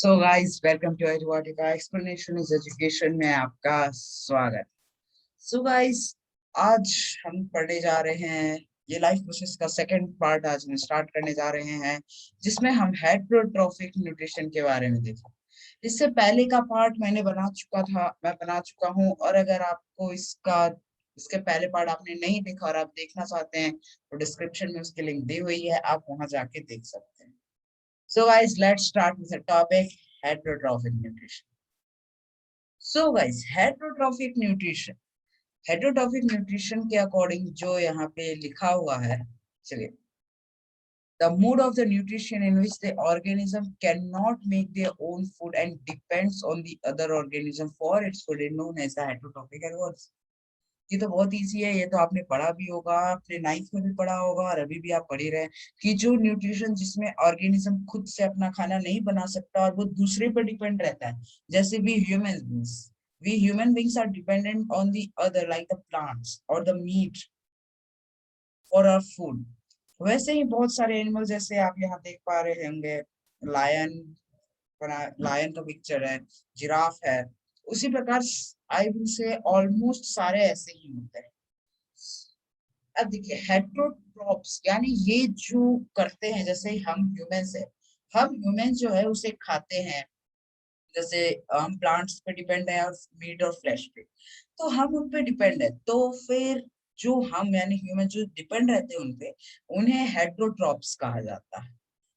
So guys welcome to Eduvatika explanation is education में आपका स्वागत। सो गाइस आज हम पढ़ने जा रहे हैं ये लाइफ प्रोसेस का सेकंड पार्ट आज हम स्टार्ट करने जा रहे हैं जिसमें हम हेटेरोट्रॉफिक न्यूट्रिशन के बारे में देखें। इससे पहले का पार्ट मैं बना चुका हूँ और अगर आपको इसके पहले पार्ट आपने नहीं देखा और आप देखना चाहते हैं तो डिस्क्रिप्शन में उसकी लिंक दी हुई है, आप वहां जाके देख सकते हैं। So guys, let's start with the topic heterotrophic nutrition. So guys, heterotrophic nutrition. Heterotrophic nutrition के अकॉर्डिंग जो यहाँ पे लिखा हुआ है, चलिए, the mode of the nutrition in which the organism cannot make their own food and depends on the other organism for its food is known as the heterotrophic organism. ये तो बहुत इजी है, ये तो आपने पढ़ा भी होगा, अपने नाइन्थ में भी पढ़ा होगा और अभी भी आप पढ़ ही रहे हैं कि जो न्यूट्रिशन जिसमें ऑर्गेनिज्म खुद से अपना खाना नहीं बना सकता और वो दूसरे पर डिपेंड रहता है, जैसे we human beings are dependent on the other like the plants और the meat for our food. वैसे ही बहुत सारे एनिमल जैसे आप यहाँ देख पा रहे होंगे, लायन लायन का पिक्चर है, जिराफ है, उसी प्रकार आई विल से ऑलमोस्ट सारे ऐसे ही होते हैं। अब देखिए हेटेरोट्रॉप्स यानी ये जो करते हैं, जैसे हम ह्यूमन जो है उसे खाते हैं, जैसे हम प्लांट्स पे डिपेंड है और मीट और फ्लैश पे, तो हम उन पे डिपेंड है, तो फिर जो हम यानी ह्यूमन जो डिपेंड रहते हैं उन पे, उन्हें हेटेरोट्रॉप्स कहा जाता है।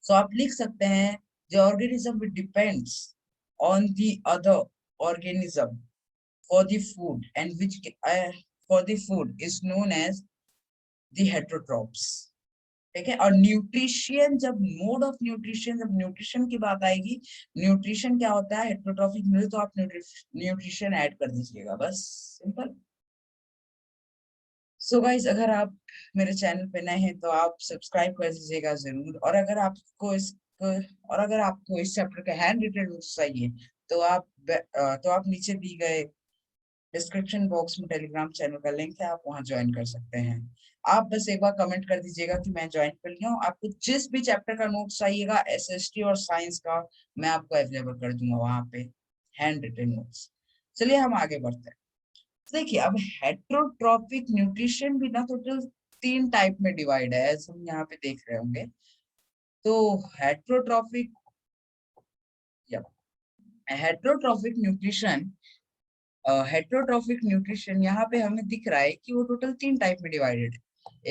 सो आप लिख सकते हैं the organism which depends on the other organism for the food and which for the food is known as the heterotrophs। ठीक है, और न्यूट्रिशन, जब मोड ऑफ न्यूट्रिशन, जब न्यूट्रिशन की बात आएगी, न्यूट्रिशन क्या होता है, हेटेरोट्रॉफिक मिले तो आप न्यूट्रिशन ऐड कर दीजिएगा, बस सिंपल। सो गाइस, अगर आप मेरे चैनल पे नए हैं तो आप सब्सक्राइब कर दीजिएगा जरूर, और अगर आपको इस चैप्टर का हैंड रिटन नोट्स चाहिए तो आप नीचे दी गए डिस्क्रिप्शन बॉक्स में टेलीग्राम चैनल का लिंक है, आप वहां ज्वाइन कर सकते हैं। आप बस एक बार कमेंट कर दीजिएगा कि मैं ज्वाइन कर लिया हूँ। आपको जिस भी चैप्टर का नोट चाहिएगा, एसएसटी और साइंस का, मैं आपको अवेलेबल कर दूंगा वहां पे हैंड रिटन नोट्स। चलिए हम आगे बढ़ते हैं। देखिए, अब हेटेरोट्रॉफिक न्यूट्रिशन भी ना टोटल 3 टाइप में डिवाइड है, ऐसे हम यहाँ पे देख रहे होंगे। तो heterotrophic heterotrophic nutrition heterotrophic nutrition यहाँ पे हमें दिख रहा है कि वो टोटल 3 टाइप में डिवाइडेड है।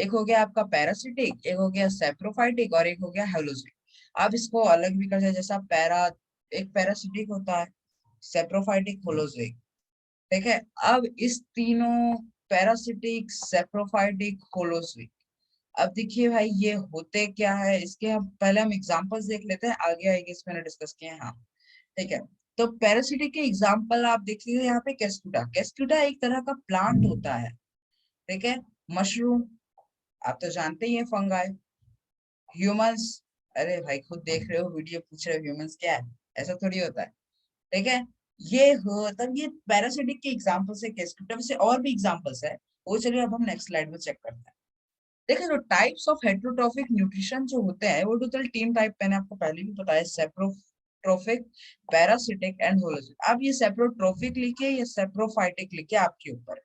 एक हो गया आपका पैरासिटिक, एक हो गया सैप्रोफाइटिक और एक हो गया हेलोजिक। आप इसको अलग भी कर सकते हैं, जैसा एक पैरासिटिक होता है, सैप्रोफाइटिक, होलोजिक। ठीक है, अब इस तीनों पैरासिटिक, सैप्रोफाइटिक, होलोजिक, अब देखिए भाई ये होते क्या है, इसके हम एग्जांपल्स देख लेते हैं, आगे आएंगे इसमें डिस्कस किए हैं। हाँ ठीक है, तो पैरासिटिक के एग्जांपल आप देख लीजिए यहाँ पे, केस्क्यूटा एक तरह का प्लांट होता है। ठीक है, मशरूम, आप तो जानते ही हैं, फंगाई, ह्यूमंस, अरे भाई खुद देख रहे हो वीडियो, पूछ रहे हो ह्यूमंस क्या है, ऐसा थोड़ी होता है। ठीक है, ये पैरासिटिक के एग्जांपल्स है केस्क्यूटा, से और भी एग्जांपल्स है, वो चलिए अब हम नेक्स्ट स्लाइड में चेक करते हैं। देखिए, जो टाइप्स ऑफ हेटेरोट्रॉफिक न्यूट्रिशन जो होते हैं वो टोटल 3 टाइप, मैंने आपको पहले भी बताया, सेप्रोट्रॉफिक, पैरासिटिक एंड होलोजिक। अब ये सेप्रोट्रॉफिक लिखिए या सेप्रोफाइटिक लिखिए, आपके ऊपर है।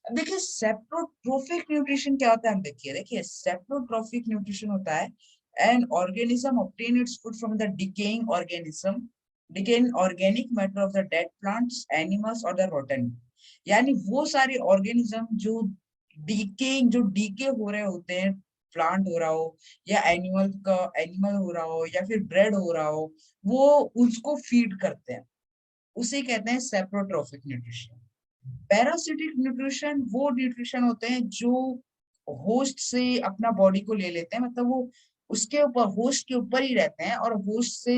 अब देखिए सेप्रोट्रॉफिक न्यूट्रिशन क्या होता है, हम देखिए सेप्रोट्रॉफिक न्यूट्रिशन होता है an organism obtain its food from the decaying organic matter of the dead plants, animals और द रोटन, यानी वो सारे ऑर्गेनिज्म जो डीके हो रहे होते हैं, प्लांट हो रहा हो या एनिमल हो रहा हो या फिर ब्रेड हो रहा हो, वो उसको फीड करते हैं, उसे कहते हैं सेप्रोट्रॉफिक न्यूट्रिशन। पैरासिटिक न्यूट्रिशन वो न्यूट्रिशन होते हैं जो होस्ट से अपना बॉडी को ले लेते हैं, मतलब वो उसके ऊपर, होस्ट के ऊपर ही रहते हैं और होस्ट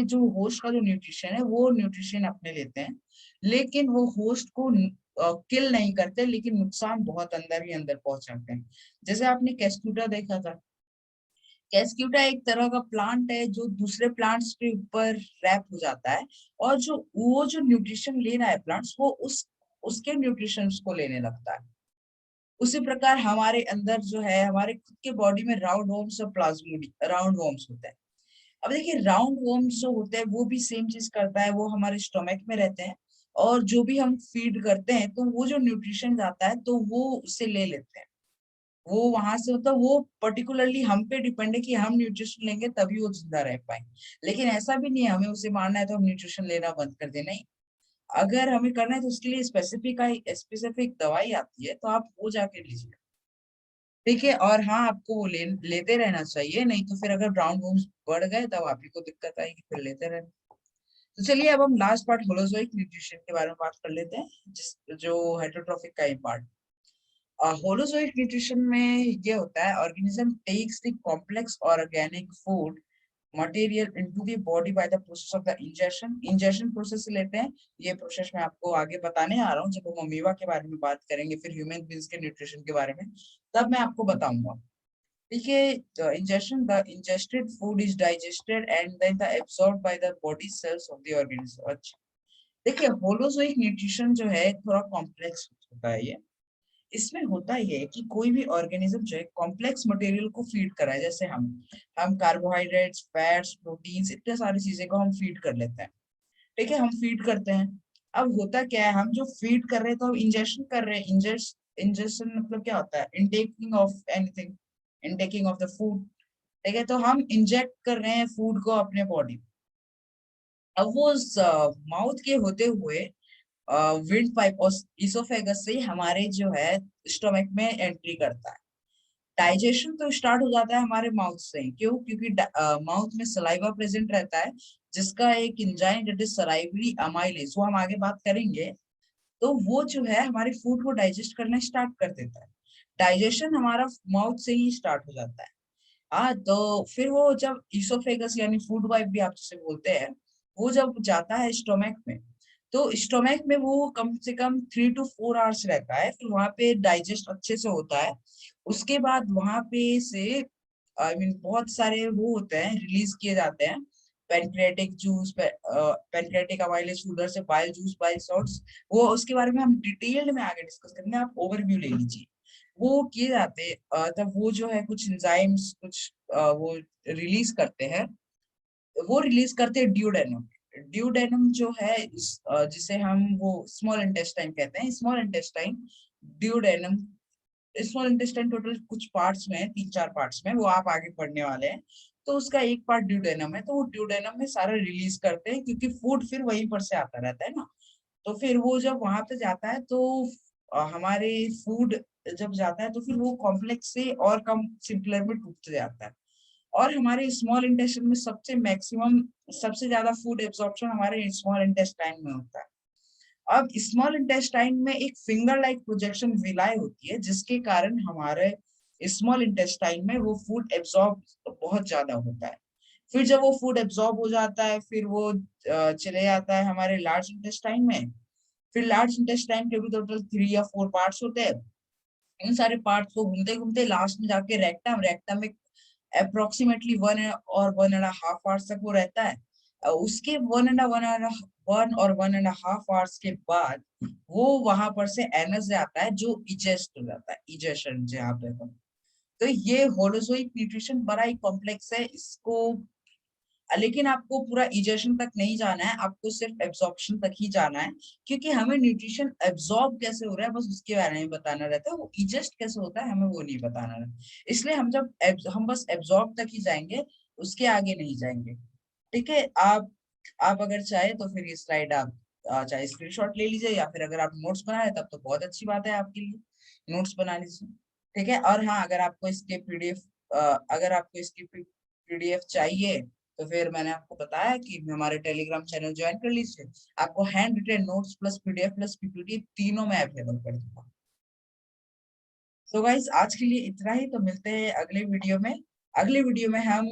का जो न्यूट्रिशन है वो न्यूट्रिशन अपने लेते हैं, लेकिन वो होस्ट को किल नहीं करते, लेकिन नुकसान बहुत अंदर ही अंदर पहुंचाते हैं। जैसे आपने कैस्क्यूटा देखा था, कैस्क्यूटा एक तरह का प्लांट है जो दूसरे प्लांट्स के ऊपर रैप हो जाता है, और जो न्यूट्रिशन ले रहा है प्लांट्स, वो उसके न्यूट्रिशन को लेने लगता है। उसी प्रकार हमारे अंदर जो है, हमारे खुद के बॉडी में राउंड वॉर्म्स और प्लाज्मोडियम राउंड वॉर्म्स होते हैं। अब देखिए राउंड वर्म्स जो होते हैं वो भी सेम चीज करता है, वो हमारे स्टोमक में रहते हैं और जो भी हम फीड करते हैं तो वो जो न्यूट्रिशन जाता है तो वो उससे ले लेते हैं, वो वहां से होता है, वो पर्टिकुलरली हम पे डिपेंड है कि हम न्यूट्रिशन लेंगे तभी वो जिंदा रह पाएंगे। लेकिन ऐसा भी नहीं है हमें उसे मारना है तो हम न्यूट्रिशन लेना बंद कर दें, नहीं। अगर हमें करना है तो उसके लिए स्पेसिफिक दवाई आती है, तो आप वो जाके लीजिए, ठीक है। और हाँ, आपको वो लेते रहना चाहिए, नहीं तो फिर अगर ब्राउन वूम्स बढ़ गए तब आप ही को दिक्कत आएगी, फिर लेते रहना। तो चलिए अब हम लास्ट पार्ट होलोजोइक न्यूट्रिशन के बारे में बात कर लेते हैं, जिस जो हेटरोट्रोफिक का ही पार्ट। होलोजोइक न्यूट्रिशन में ये होता है, organism takes the complex organic food material into the body by the process of the ingestion process से लेते हैं। ये प्रोसेस मैं आपको आगे बताने आ रहा हूँ, जब हम अमीबा के बारे में बात करेंगे, फिर ह्यूमन बींग्स के न्यूट्रिशन के बारे में, तब मैं आपको बताऊंगा। देखिए, the ingested food is digested and then the absorbed by the body cells of the organism। अच्छा, देखिए होलोजोइक न्यूट्रिशन जो है थोड़ा कॉम्प्लेक्स होता है ये। इसमें होता ये है कि कोई भी ऑर्गेनिज्म जो है कॉम्प्लेक्स मटेरियल को फीड करा है, जैसे हम कार्बोहाइड्रेट्स, फैट्स, प्रोटीन्स, इतने सारी चीजें को हम फीड कर लेते हैं, ठीक है, हम फीड करते हैं। अब होता क्या है, हम जो फीड कर रहे हैं तो हम इंजेक्शन कर रहे हैं। इंजेक्शन मतलब क्या होता है, intaking of anything, intaking of the food, ठीक है। तो हम इंजेक्ट कर रहे हैं फूड को अपने बॉडी। अब वो माउथ के होते हुए विंड पाइप और इसोफेगस से हमारे जो है स्टोमक में एंट्री करता है। डाइजेशन तो स्टार्ट हो जाता है हमारे माउथ से ही। क्यों? क्योंकि माउथ में सलाइवा प्रेजेंट रहता है, जिसका एक enzyme that is salivary amylase, वो हम आगे बात करेंगे। तो वो जो है हमारे फूड को डाइजेस्ट करना स्टार्ट कर देता है। डाइजेशन हमारा माउथ से ही स्टार्ट हो जाता है। हाँ, तो फिर वो जब इसोफेगस यानी फूड पाइप भी आप जिसे बोलते हैं, वो जब जाता है स्टोमक में, तो स्टोमक में वो कम से कम 3 to 4 आवर्स रहता है, फिर वहां पे डाइजेस्ट अच्छे से होता है। उसके बाद वहां पे से बहुत सारे वो होते हैं, रिलीज किए जाते हैं, पेनक्रियाटिक जूस, पेनक्रियाटिक अमाइलेज, उधर से बाइल जूस, बाइल सॉल्ट्स। वो उसके बारे में हम डिटेल्ड में आगे डिस्कस करेंगे, आप ओवरव्यू ले लीजिए। वो किए जाते हैं, तब वो जो है कुछ एंजाइम्स कुछ वो रिलीज करते हैं। वो रिलीज करते हैं ड्यूडेनम। ड्यूडेनम जो है जिसे हम वो स्मॉल इंटेस्टाइन कहते हैं, small intestine, duodenum. Small intestine total कुछ पार्ट्स में है, 3-4 पार्ट्स में, वो आप आगे पढ़ने वाले हैं। तो उसका एक पार्ट ड्यूडेनम है, तो वो ड्यूडेनम में सारा रिलीज करते हैं, क्योंकि फूड फिर वहीं पर से आता रहता है ना। तो फिर वो जब वहां पे जाता है तो हमारे फूड जब जाता है तो फिर वो कॉम्प्लेक्स से और कम सिंपलर में टूट जाता है। और हमारे स्मॉल इंटेस्टाइन में सबसे ज्यादा फूड एब्जॉर्प्शन हमारे स्मॉल इंटेस्टाइन में होता है। अब स्मॉल इंटेस्टाइन में एक फिंगर लाइक प्रोजेक्शन विलाय होती है, जिसके कारण हमारे स्मॉल इंटेस्टाइन में वो फूड एब्जॉर्ब बहुत ज्यादा होता है। फिर जब वो फूड एब्जॉर्ब हो जाता है, फिर वो चले जाता है हमारे लार्ज इंटेस्टाइन में। फिर लार्ज इंटेस्टाइन के भी टोटल 3 या 4 पार्ट्स होते हैं। इन सारे पार्ट्स को घूमते घूमते लास्ट में जाके रेक्टम, रेक्टम में अप्रोक्सीमेटली 1 और 1.5 आवर्स तक वो रहता है। उसके 1 और 1.5 आवर्स के बाद वो वहां पर से एनस आता है, जो इजेस्ट हो जाता है, इजेशन जहाँ पे हम। तो ये होलोजोइक न्यूट्रिशन बड़ा ही कॉम्प्लेक्स है, इसको लेकिन आपको पूरा इजेशन तक नहीं जाना है, आपको सिर्फ एब्जॉर्प्शन तक ही जाना है। क्योंकि हमें न्यूट्रिशन एब्जॉर्ब कैसे हो रहा है बस उसके बारे में बताना रहता है, वो इजेस्ट कैसे होता है हमें वो नहीं बताना रहता। इसलिए हम बस एब्जॉर्ब तक ही जाएंगे, उसके आगे नहीं जाएंगे, ठीक है। आप अगर चाहे तो फिर ये स्लाइड आप चाहे स्क्रीनशॉट ले लीजिए, या फिर अगर आप नोट्स बना रहे तब तो बहुत अच्छी बात है आपके लिए, नोट्स बना लीजिए, ठीक है। और हाँ, अगर आपको इसकी पीडीएफ चाहिए तो फिर मैंने आपको बताया कि हमारे टेलीग्राम चैनल ज्वाइन कर लीजिए, आपको hand retain notes plus PDF plus PPT तीनों में अवेलेबल कर दूंगा। सो गाइस, आज के लिए इतना ही, तो मिलते हैं अगले वीडियो में। अगले वीडियो में हम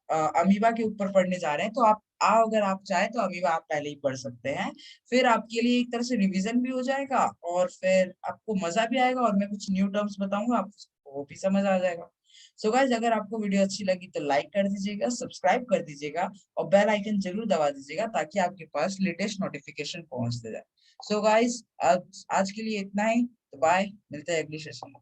अमीबा के ऊपर पढ़ने जा रहे हैं, तो अगर आप चाहें तो अमीबा आप पहले ही पढ़ सकते हैं। फिर आपके लिए एक तरह से रिवीजन भी हो जाएगा, और फिर आपको मजा भी आएगा, और मैं कुछ न्यू टर्म्स बताऊंगा, आपको वो भी समझ आ जाएगा। सो गाइस, अगर आपको वीडियो अच्छी लगी तो लाइक कर दीजिएगा, सब्सक्राइब कर दीजिएगा, और बेल आइकन जरूर दबा दीजिएगा, ताकि आपके पास लेटेस्ट नोटिफिकेशन पहुंचते जाए। सो गाइस, आज के लिए इतना ही, तो बाय, मिलते हैं अगली सेशन में।